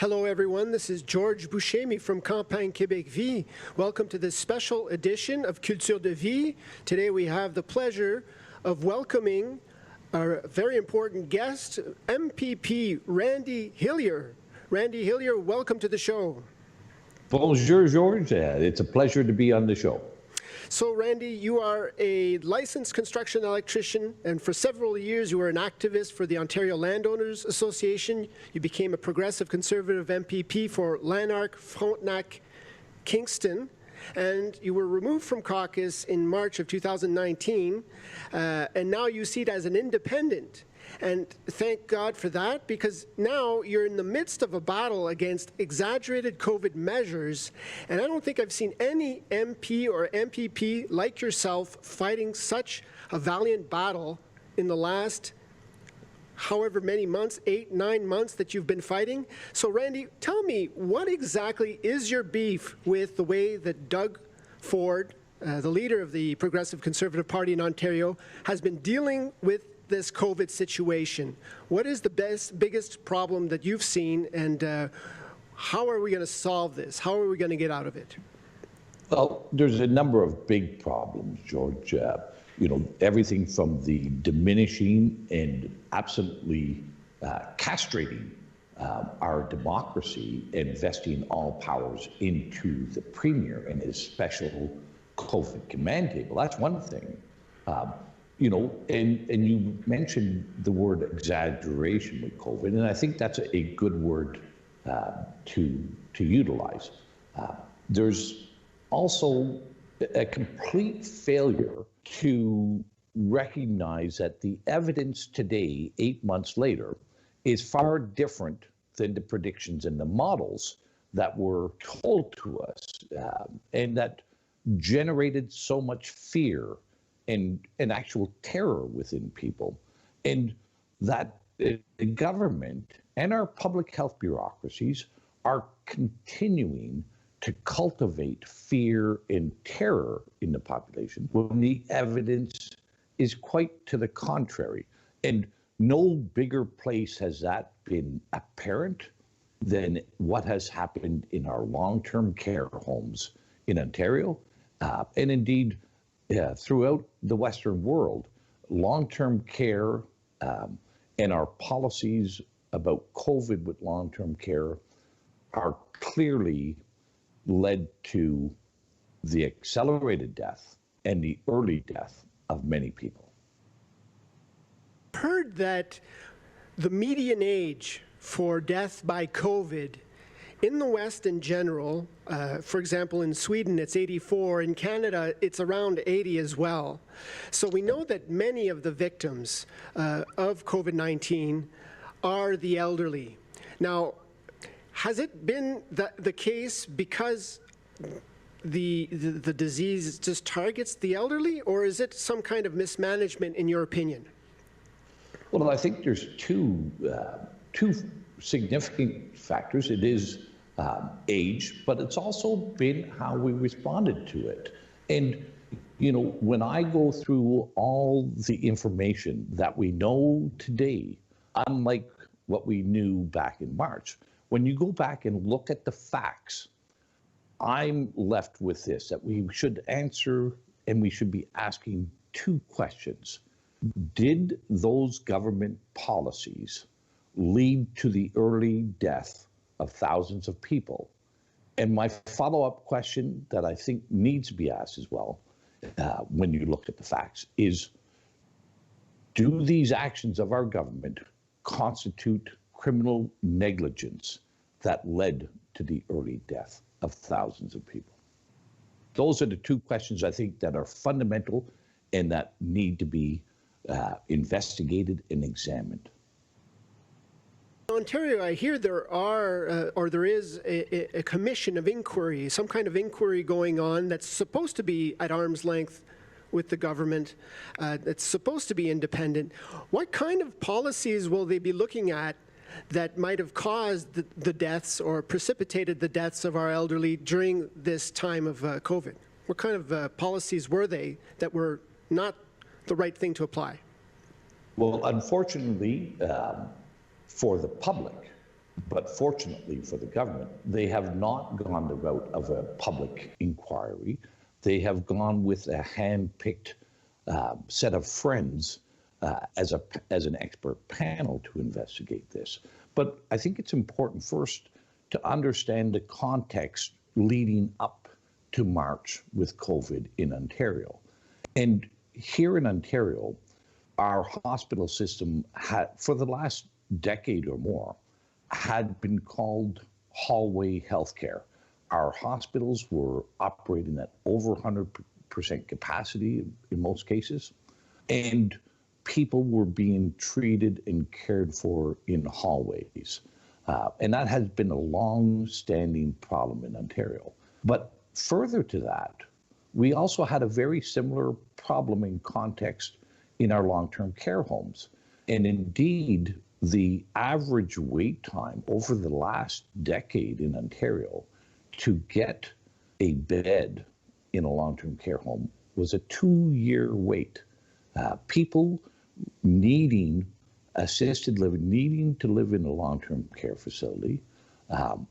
Hello everyone, this is George Bouchemi from Campagne Québec Vie. Welcome to this special edition of Culture de Vie. Today we have the pleasure of welcoming our very important guest, MPP Randy Hillier. Randy Hillier, welcome to the show. Bonjour, George. It's a pleasure to be on the show. So, Randy, you are a licensed construction electrician, and for several years you were an activist for the Ontario Landowners Association. You became a progressive conservative MPP for Lanark, Frontenac, Kingston, and you were removed from caucus in March of 2019, and now you seat as an independent. And thank God for that, because now you're in the midst of a battle against exaggerated COVID measures, and I don't think I've seen any MP or MPP like yourself fighting such a valiant battle in the last however many months, 8, 9 months that you've been fighting. So Randy, tell me, what exactly is your beef with the way that Doug Ford, the leader of the Progressive Conservative Party in Ontario, has been dealing with this COVID situation? What is the biggest problem that you've seen, and how are we going to solve this? How are we going to get out of it? Well, there's a number of big problems, George. Everything from the diminishing and absolutely castrating our democracy and vesting all powers into the Premier and his special COVID command table. That's one thing. And you mentioned the word exaggeration with COVID, and I think that's a good word to utilize. There's also a complete failure to recognize that the evidence today, 8 months later, is far different than the predictions and the models that were told to us, and that generated so much fear and actual terror within people, and that the government and our public health bureaucracies are continuing to cultivate fear and terror in the population when the evidence is quite to the contrary. And no bigger place has that been apparent than what has happened in our long-term care homes in Ontario, and indeed throughout the Western world. Long-term care and our policies about COVID with long-term care are clearly led to the accelerated death and the early death of many people. I've heard that the median age for death by COVID in the West in general, for example, in Sweden, it's 84. In Canada, it's around 80 as well. So we know that many of the victims of COVID-19 are the elderly. Now, has it been the case because the disease just targets the elderly, or is it some kind of mismanagement in your opinion? Well, I think there's two significant factors. It is age, but it's also been how we responded to it. And, when I go through all the information that we know today, unlike what we knew back in March, when you go back and look at the facts, I'm left with this, that we should answer and we should be asking two questions. Did those government policies lead to the early death of thousands of people? And my follow-up question that I think needs to be asked as well, when you look at the facts, is do these actions of our government constitute criminal negligence that led to the early death of thousands of people? Those are the two questions I think that are fundamental and that need to be investigated and examined. In Ontario, I hear there are, or there is a commission of inquiry, some kind of inquiry going on that's supposed to be at arm's length with the government, that's supposed to be independent. What kind of policies will they be looking at that might have caused the deaths or precipitated the deaths of our elderly during this time of COVID? What kind of policies were they that were not the right thing to apply? Well, unfortunately, for the public, But fortunately for the government, they have not gone the route of a public inquiry. They have gone with a hand-picked set of friends as an expert panel to investigate this. But I think it's important first to understand the context leading up to March with COVID in Ontario. And here in Ontario, our hospital system had, for the last decade or more, had been called hallway healthcare. Our hospitals were operating at over 100% capacity in most cases, and people were being treated and cared for in hallways. And that has been a long-standing problem in Ontario. But further to that, we also had a very similar problem in context in our long-term care homes. And indeed, the average wait time over the last decade in Ontario to get a bed in a long-term care home was a 2-year wait. People needing assisted living, needing to live in a long-term care facility,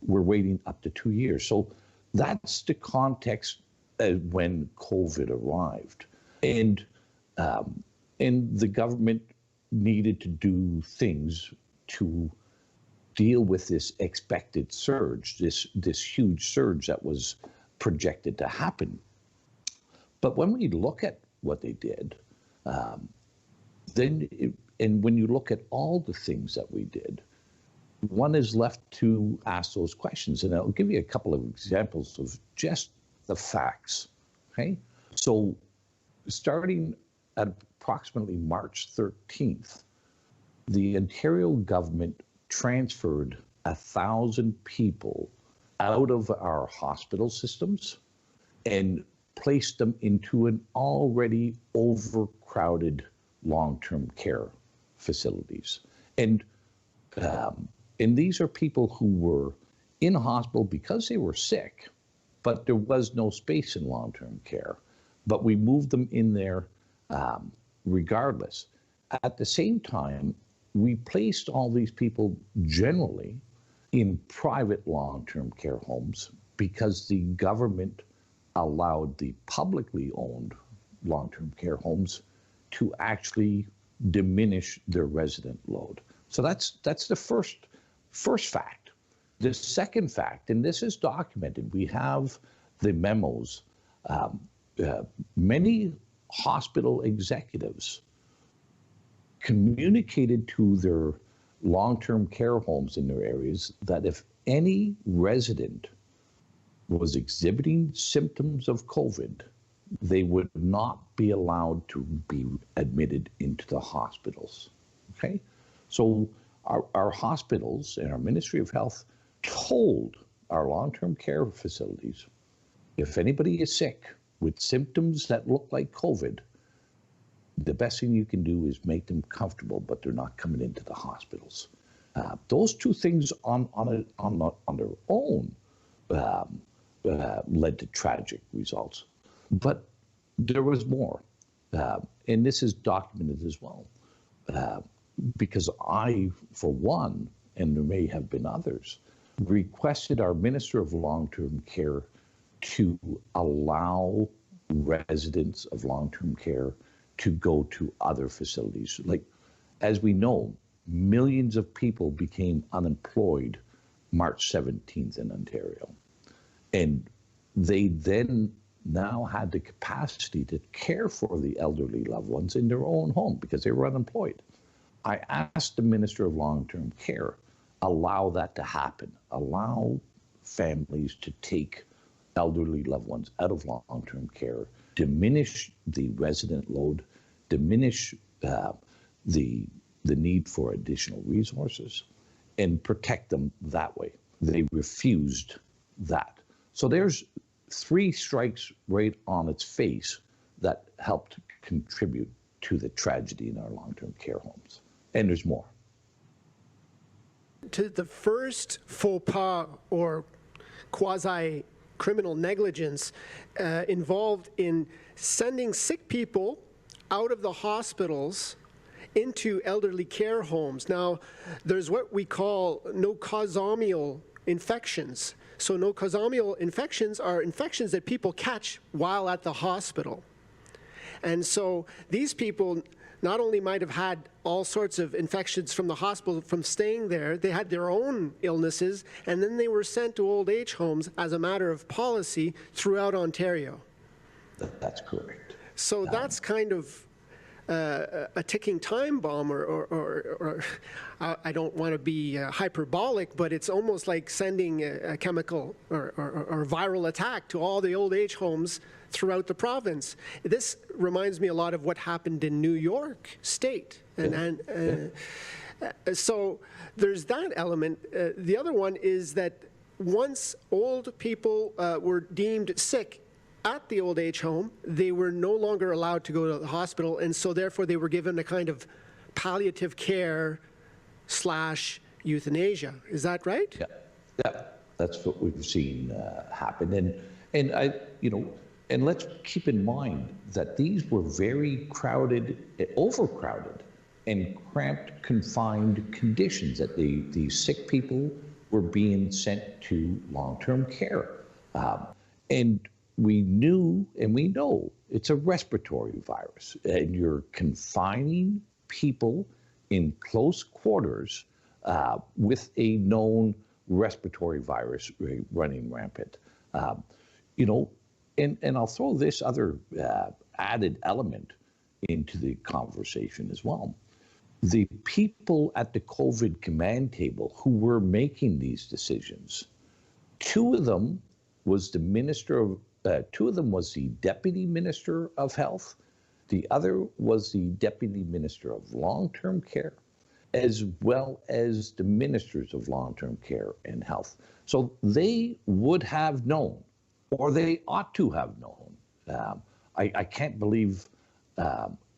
were waiting up to 2 years. So that's the context when COVID arrived. And the government needed to do things to deal with this expected surge, this huge surge that was projected to happen. But when we look at what they did, and when you look at all the things that we did, one is left to ask those questions. And I'll give you a couple of examples of just the facts, okay? So starting at approximately March 13th, the Ontario government transferred 1,000 people out of our hospital systems and placed them into an already overcrowded long-term care facilities. And these are people who were in hospital because they were sick, but there was no space in long-term care. But we moved them in there regardless. At the same time, we placed all these people generally in private long-term care homes because the government allowed the publicly owned long-term care homes to actually diminish their resident load. So that's the first fact. The second fact, and this is documented, we have the memos. Many hospital executives communicated to their long-term care homes in their areas that if any resident was exhibiting symptoms of COVID, they would not be allowed to be admitted into the hospitals, okay? So our hospitals and our Ministry of Health told our long-term care facilities, if anybody is sick with symptoms that look like COVID, the best thing you can do is make them comfortable, but they're not coming into the hospitals. Those two things on their own led to tragic results. But there was more, and this is documented as well, because I, for one, and there may have been others, requested our Minister of Long-Term Care to allow residents of long-term care to go to other facilities. Like, as we know, millions of people became unemployed March 17th in Ontario. And they then now had the capacity to care for the elderly loved ones in their own home because they were unemployed. I asked the Minister of Long-Term Care, allow that to happen, allow families to take elderly loved ones out of long-term care, diminish the resident load, diminish the need for additional resources, and protect them that way. They refused that. So there's 3 strikes right on its face that helped contribute to the tragedy in our long-term care homes. And there's more. To the first faux pas or quasi-criminal negligence involved in sending sick people out of the hospitals into elderly care homes. Now, there's what we call nosocomial infections. So nosocomial infections are infections that people catch while at the hospital. And so these people not only might have had all sorts of infections from the hospital from staying there, they had their own illnesses, and then they were sent to old age homes as a matter of policy throughout Ontario. That's correct. So that's kind of a ticking time bomb, or I don't want to be hyperbolic, but it's almost like sending a chemical or viral attack to all the old age homes throughout the province. This reminds me a lot of what happened in New York State. So there's that element. The other one is that once old people were deemed sick at the old age home, they were no longer allowed to go to the hospital, and so therefore they were given a kind of palliative care / euthanasia. Is that right? Yeah, that's what we've seen happen. And I, and let's keep in mind that these were very crowded, overcrowded, and cramped, confined conditions that these sick people were being sent to long-term care. And we knew and we know it's a respiratory virus, and you're confining people in close quarters with a known respiratory virus running rampant. And I'll throw this other added element into the conversation as well. The people at the COVID command table who were making these decisions, two of them was the Deputy Minister of Health, the other was the Deputy Minister of Long-Term Care, as well as the Ministers of Long-Term Care and Health. So they would have known, or they ought to have known. I can't believe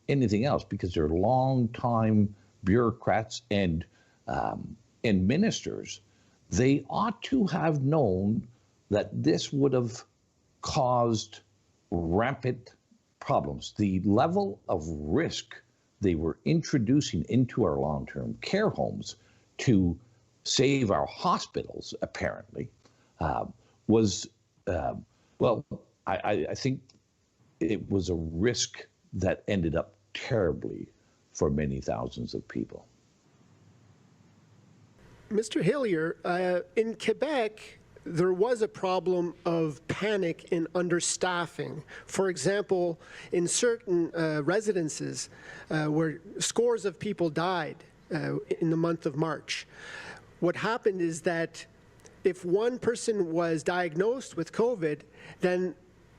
anything else, because they're long-time bureaucrats and ministers. They ought to have known that this would have caused rampant problems. The level of risk they were introducing into our long-term care homes to save our hospitals, apparently, was, I think it was a risk that ended up terribly for many thousands of people. Mr. Hillier, in Quebec, there was a problem of panic in understaffing. For example, in certain residences where scores of people died in the month of March, what happened is that if one person was diagnosed with COVID, then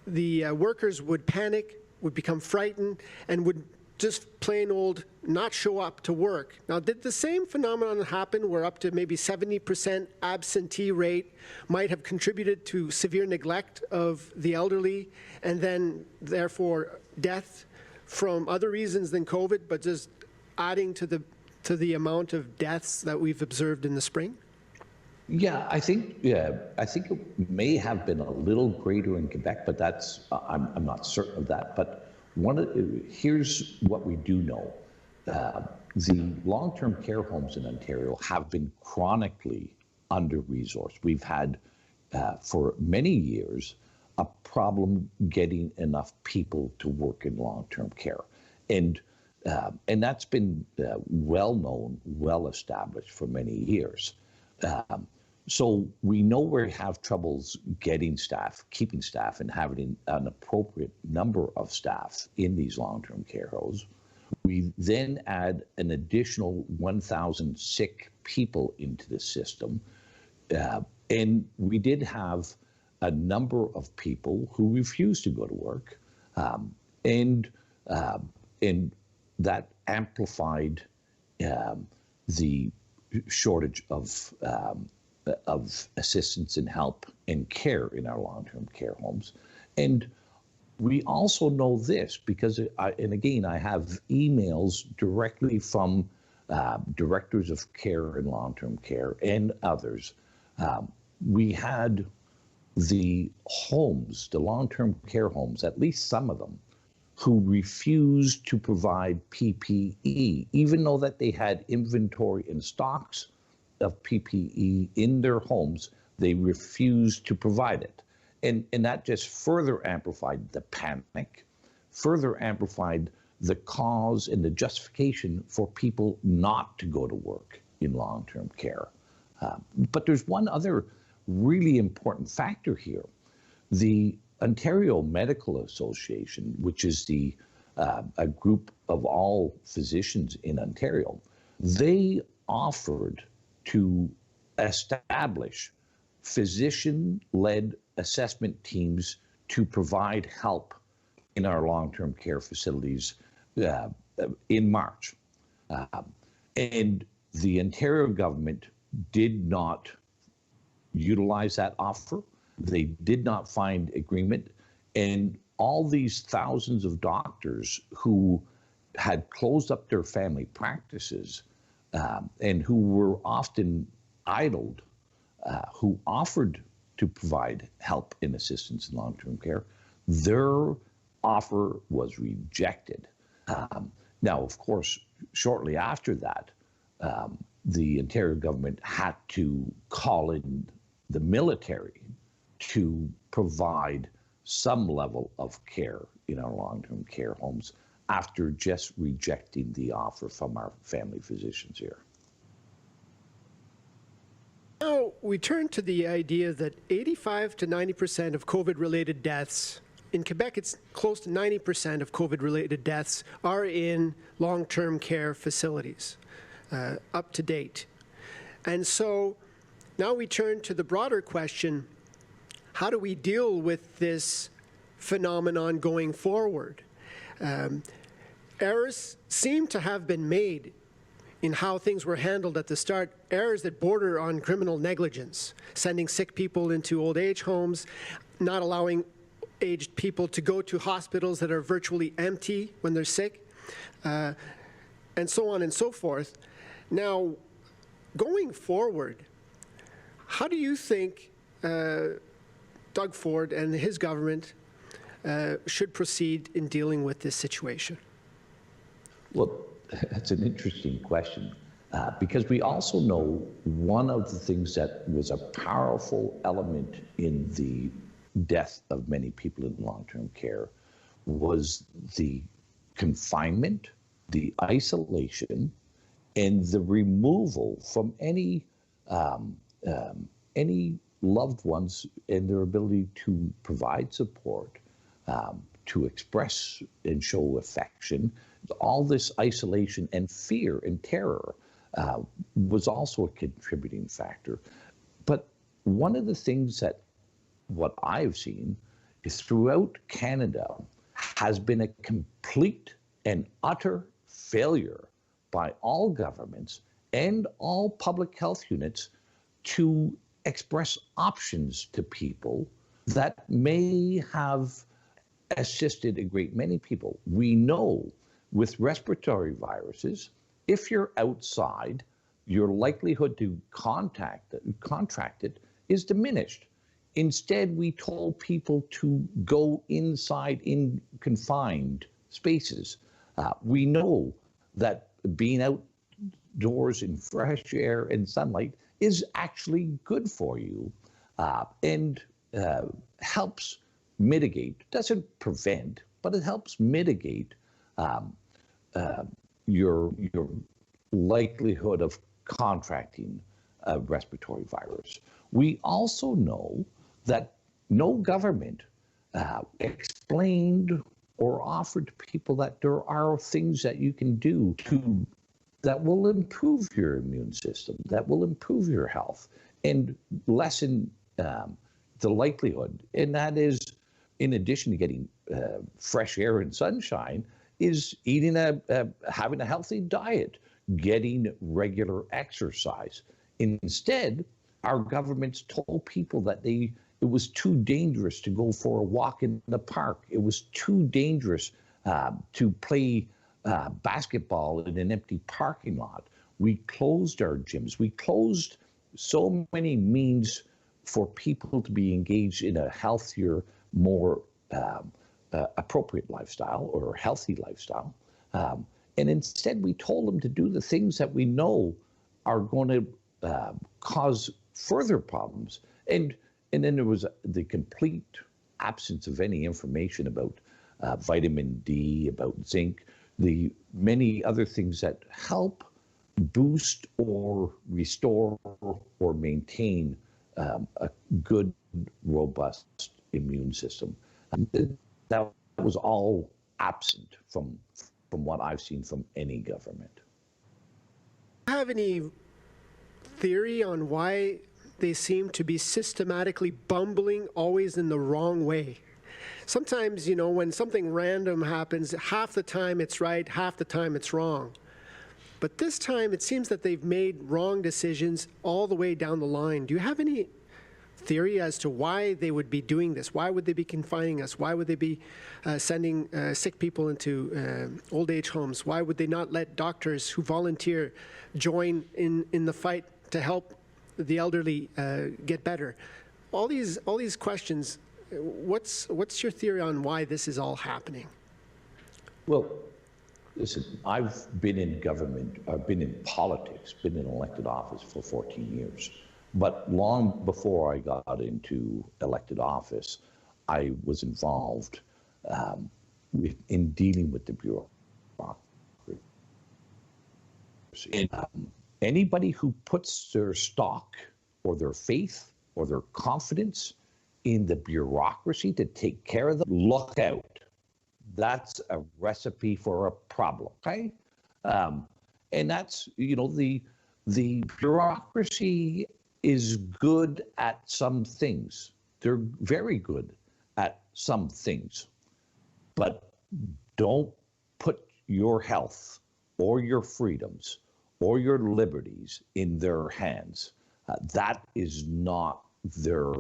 the workers would panic, would become frightened, and would just plain old not show up to work. Now, did the same phenomenon happen where up to maybe 70% absentee rate might have contributed to severe neglect of the elderly, and then therefore death from other reasons than COVID, but just adding to the amount of deaths that we've observed in the spring? Yeah, I think it may have been a little greater in Quebec, but I'm not certain of that. But here's what we do know. The long-term care homes in Ontario have been chronically under-resourced. We've had, for many years, a problem getting enough people to work in long-term care. And that's been well known, well established for many years. So we know we have troubles getting staff, keeping staff, and having an appropriate number of staff in these long-term care homes. We then add an additional 1,000 sick people into the system. And we did have a number of people who refused to go to work. And that amplified the shortage of assistance and help and care in our long-term care homes. And we also know this because, and again, I have emails directly from directors of care and long-term care and others. We had the homes, the long-term care homes, at least some of them, who refused to provide PPE, even though that they had inventory and stocks of PPE in their homes. They refused to provide it. And that just further amplified the panic, further amplified the cause and the justification for people not to go to work in long-term care. But there's one other really important factor here. The Ontario Medical Association, which is a group of all physicians in Ontario, they offered to establish physician-led assessment teams to provide help in our long-term care facilities in March. And the Ontario government did not utilize that offer. They did not find agreement. And all these thousands of doctors who had closed up their family practices and who were often idled, who offered to provide help and assistance in long-term care, their offer was rejected. Now, of course, shortly after that, the Ontario government had to call in the military to provide some level of care in our long-term care homes after just rejecting the offer from our family physicians here. Now we turn to the idea that 85 to 90% of COVID-related deaths, in Quebec it's close to 90% of COVID-related deaths are in long-term care facilities, up to date. And so now we turn to the broader question, how do we deal with this phenomenon going forward? Errors seem to have been made in how things were handled at the start, errors that border on criminal negligence, sending sick people into old age homes, not allowing aged people to go to hospitals that are virtually empty when they're sick, and so on and so forth. Now, going forward, how do you think Doug Ford and his government should proceed in dealing with this situation? Well, that's an interesting question because we also know one of the things that was a powerful element in the death of many people in long-term care was the confinement, the isolation, and the removal from any loved ones and their ability to provide support, to express and show affection. All this isolation and fear and terror was also a contributing factor. But one of the things that what I've seen is throughout Canada has been a complete and utter failure by all governments and all public health units to express options to people that may have assisted a great many people. We know with respiratory viruses, if you're outside, your likelihood to contract it is diminished. Instead, we told people to go inside in confined spaces. We know that being outdoors in fresh air and sunlight is actually good for you and helps mitigate, doesn't prevent, but it helps mitigate your likelihood of contracting a respiratory virus. We also know that no government explained or offered to people that there are things that you can do that will improve your immune system, that will improve your health and lessen the likelihood. And that is, in addition to getting fresh air and sunshine, is eating having a healthy diet, getting regular exercise. Instead, our governments told people that it was too dangerous to go for a walk in the park. It was too dangerous to play basketball in an empty parking lot. We closed our gyms. We closed so many means for people to be engaged in a healthier, more appropriate lifestyle or healthy lifestyle. And instead, we told them to do the things that we know are going to cause further problems. And then there was the complete absence of any information about vitamin D, about zinc, the many other things that help boost or restore or maintain a good, robust immune system. That was all absent from what I've seen from any government. Do you have any theory on why they seem to be systematically bumbling always in the wrong way? Sometimes, you know, when something random happens, half the time it's right, half the time it's wrong. But this time it seems that they've made wrong decisions all the way down the line. Do you have any theory as to why they would be doing this? Why would they be confining us? Why would they be sending sick people into old age homes? Why would they not let doctors who volunteer join in the fight to help the elderly get better? All these questions. What's your theory on why this is all happening? Well, listen, I've been in government, I've been in politics, been in elected office for 14 years. But long before I got into elected office, I was involved in dealing with the bureaucracy. And anybody who puts their stock or their faith or their confidence in the bureaucracy to take care of them, look out. That's a recipe for a problem, okay? And that's, you know, the bureaucracy is good at some things. They're very good at some things, but don't put your health or your freedoms or your liberties in their hands. That is not their,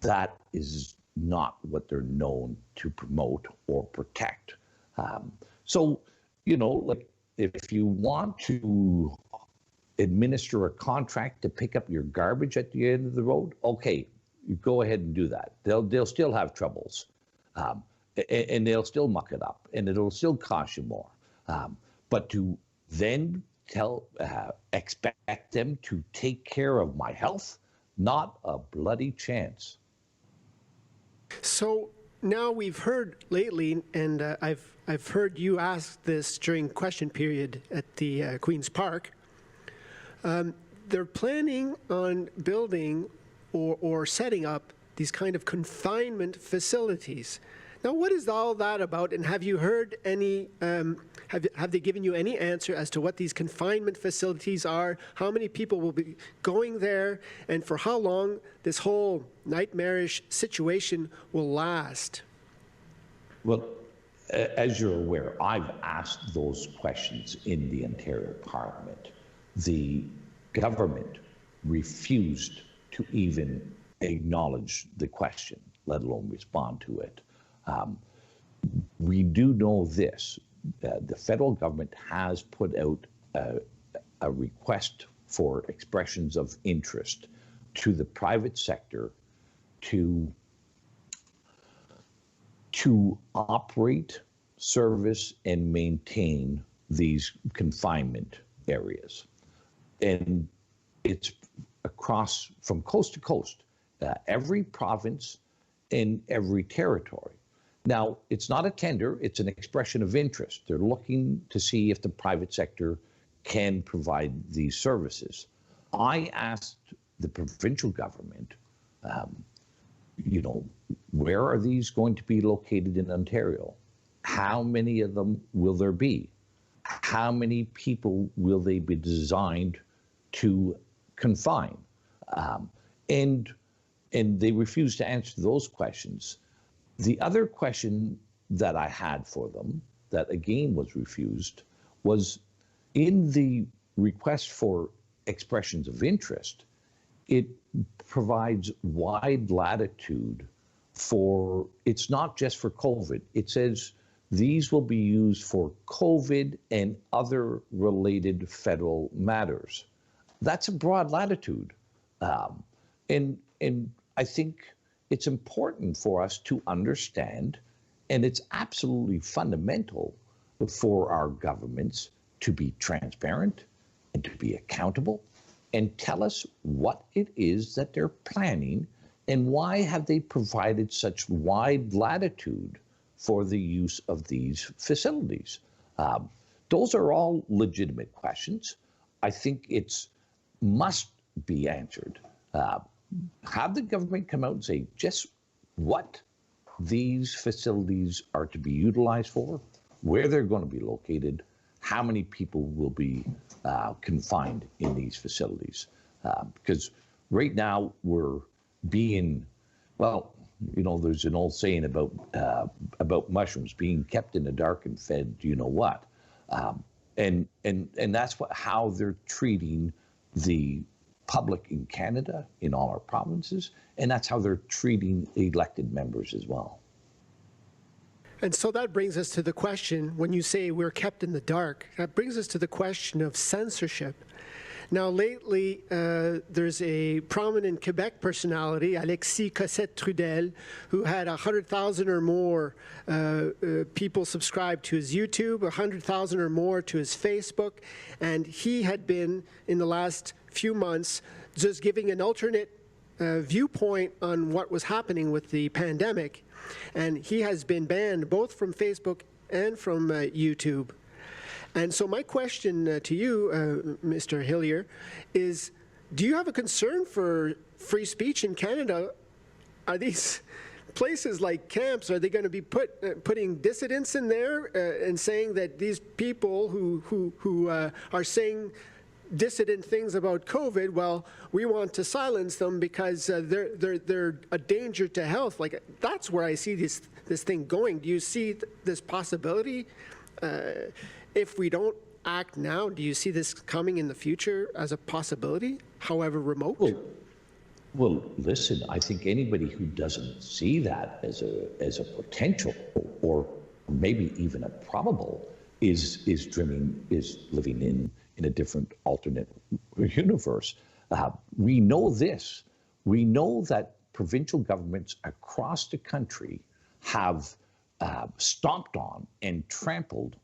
that is not what they're known to promote or protect. So, you know, like if you want to administer a contract to pick up your garbage at the end of the road, okay, you go ahead and do that. They'll still have troubles, and they'll still muck it up, and it'll still cost you more. But to then expect them to take care of my health, not a bloody chance. So now we've heard lately, and I've heard you ask this during question period at the Queen's Park. They're planning on building or setting up these kind of confinement facilities. Now, what is all that about? And have you heard any? Have they given you any answer as to what these confinement facilities are? How many people will be going there, and for how long this whole nightmarish situation will last? Well, as you're aware, I've asked those questions in the Ontario Parliament. The government refused to even acknowledge the question, let alone respond to it. We do know this. The federal government has put out a request for expressions of interest to the private sector to operate, service, and maintain these confinement areas. And it's across from coast to coast, every province in every territory. Now, it's not a tender, it's an expression of interest. They're looking to see if the private sector can provide these services. I asked the provincial government, you know, where are these going to be located in Ontario? How many of them will there be? How many people will they be designed to confine? And they refused to answer those questions. The other question that I had for them, that again was refused, was in the request for expressions of interest, it provides wide latitude for, it's not just for COVID. It says these will be used for COVID and other related federal matters. That's a broad latitude. And I think it's important for us to understand And it's absolutely fundamental for our governments to be transparent and to be accountable and tell us what it is that they're planning and why have they provided such wide latitude for the use of these facilities. Those are all legitimate questions. I think it's must be answered. Have the government come out and say just what these facilities are to be utilized for, where they're going to be located, how many people will be confined in these facilities. Because right now we're being, well, you know, there's an old saying about mushrooms being kept in the dark and fed, you know what. And that's how they're treating the public in Canada, in all our provinces, and that's how they're treating elected members as well. And so that brings us to the question, when you say we're kept in the dark, that brings us to the question of censorship. Now, lately, there's a prominent Quebec personality, Alexis Cossette-Trudel, who had 100,000 or more people subscribed to his YouTube, 100,000 or more to his Facebook, and he had been, in the last few months, just giving an alternate viewpoint on what was happening with the pandemic. And he has been banned both from Facebook and from YouTube. And so my question to you, Mr. Hillier, is do you have a concern for free speech in Canada? Are these places like camps, are they going to be putting dissidents in there and saying that these people who are saying dissident things about COVID, well, we want to silence them because they're a danger to health? Like, that's where I see this thing going. Do you see this possibility? If we don't act now, do you see this coming in the future as a possibility, however remote? Well, listen, I think anybody who doesn't see that as a potential or maybe even a probable is living in a different alternate universe. We know this. We know that provincial governments across the country have stomped on and trampled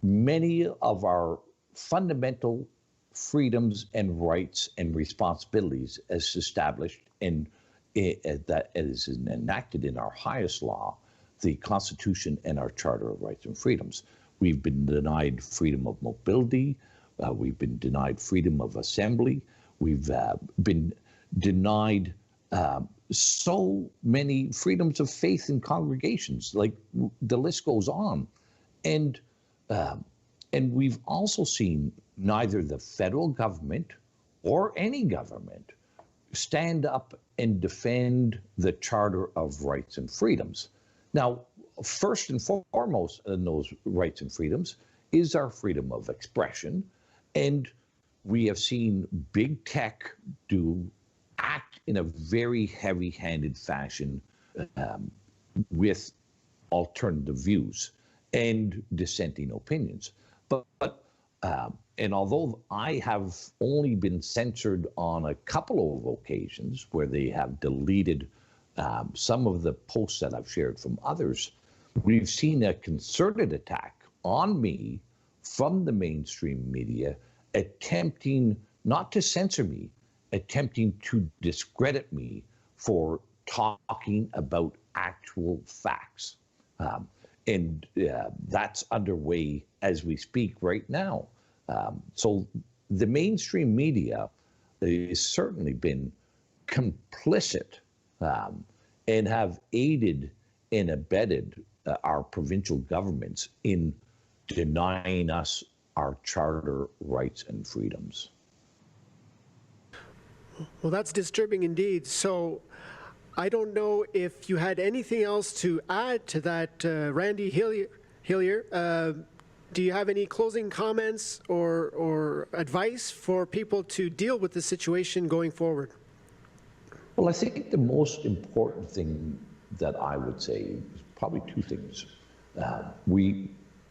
many of our fundamental freedoms and rights and responsibilities as established and that is enacted in our highest law, the Constitution and our Charter of Rights and Freedoms. We've been denied freedom of mobility. We've been denied freedom of assembly. We've been denied so many freedoms of faith in congregations. Like, the list goes on. And we've also seen neither the federal government or any government stand up and defend the Charter of Rights and Freedoms. Now, first and foremost in those rights and freedoms is our freedom of expression. And we have seen big tech act in a very heavy-handed fashion with alternative views and dissenting opinions. And although I have only been censored on a couple of occasions where they have deleted some of the posts that I've shared from others, we've seen a concerted attack on me from the mainstream media, attempting not to censor me, attempting to discredit me for talking about actual facts. And that's underway as we speak right now. So the mainstream media has certainly been complicit and have aided and abetted our provincial governments in denying us our charter rights and freedoms. Well, that's disturbing indeed. So I don't know if you had anything else to add to that, Randy Hillier. Do you have any closing comments or advice for people to deal with the situation going forward? Well, I think the most important thing that I would say is probably two things.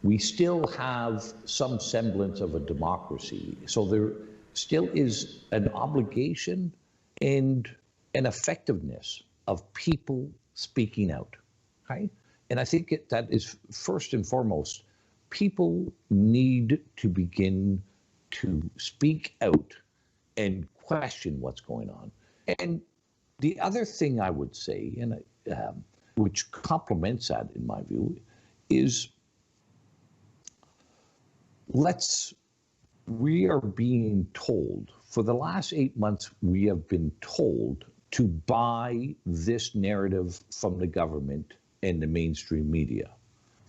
We still have some semblance of a democracy, so there still is an obligation and an effectiveness of people speaking out, right? And I think that is first and foremost, people need to begin to speak out and question what's going on. And the other thing I would say, and which complements that in my view, is we are being told, for the last 8 months, we have been told to buy this narrative from the government and the mainstream media,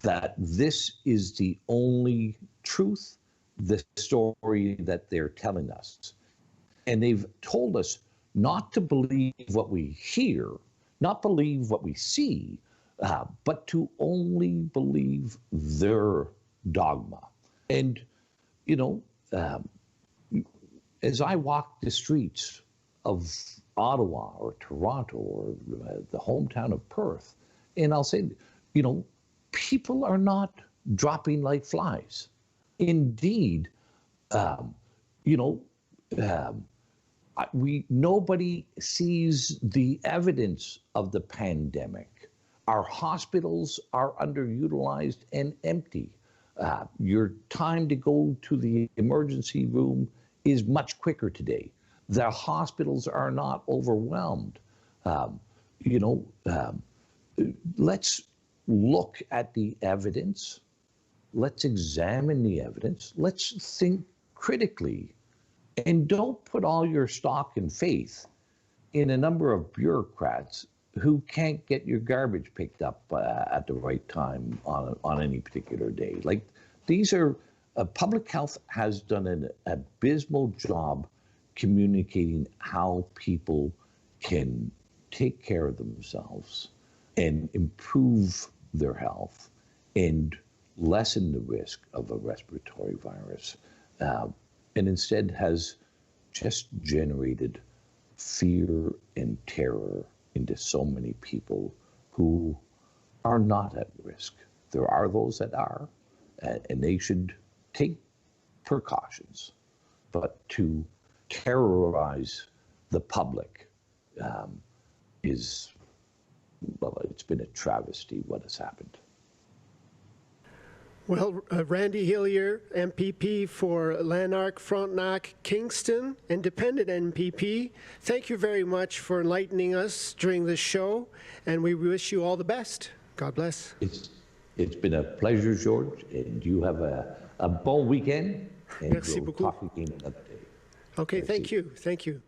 that this is the only truth, the story that they're telling us. And they've told us not to believe what we hear, not believe what we see, but to only believe their dogma. And, you know, as I walk the streets of Ottawa or Toronto or the hometown of Perth, and I'll say, you know, people are not dropping like flies. Indeed, you know, nobody sees the evidence of the pandemic. Our hospitals are underutilized and empty. Your time to go to the emergency room is much quicker today. The hospitals are not overwhelmed. You know, let's look at the evidence. Let's examine the evidence. Let's think critically. And don't put all your stock and faith in a number of bureaucrats who can't get your garbage picked up at the right time on any particular day. Like, these are, public health has done an abysmal job communicating how people can take care of themselves and improve their health and lessen the risk of a respiratory virus. And instead has just generated fear and terror into so many people who are not at risk. There are those that are, and they should take precautions. But to terrorize the public is, well, it's been a travesty what has happened. Well, Randy Hillier, MPP for Lanark, Frontenac, Kingston, independent MPP, thank you very much for enlightening us during this show, and we wish you all the best. God bless. It's been a pleasure, George, and you have a bon weekend, and Merci we'll beaucoup. talk again another day. Okay, Merci. thank you. Thank you.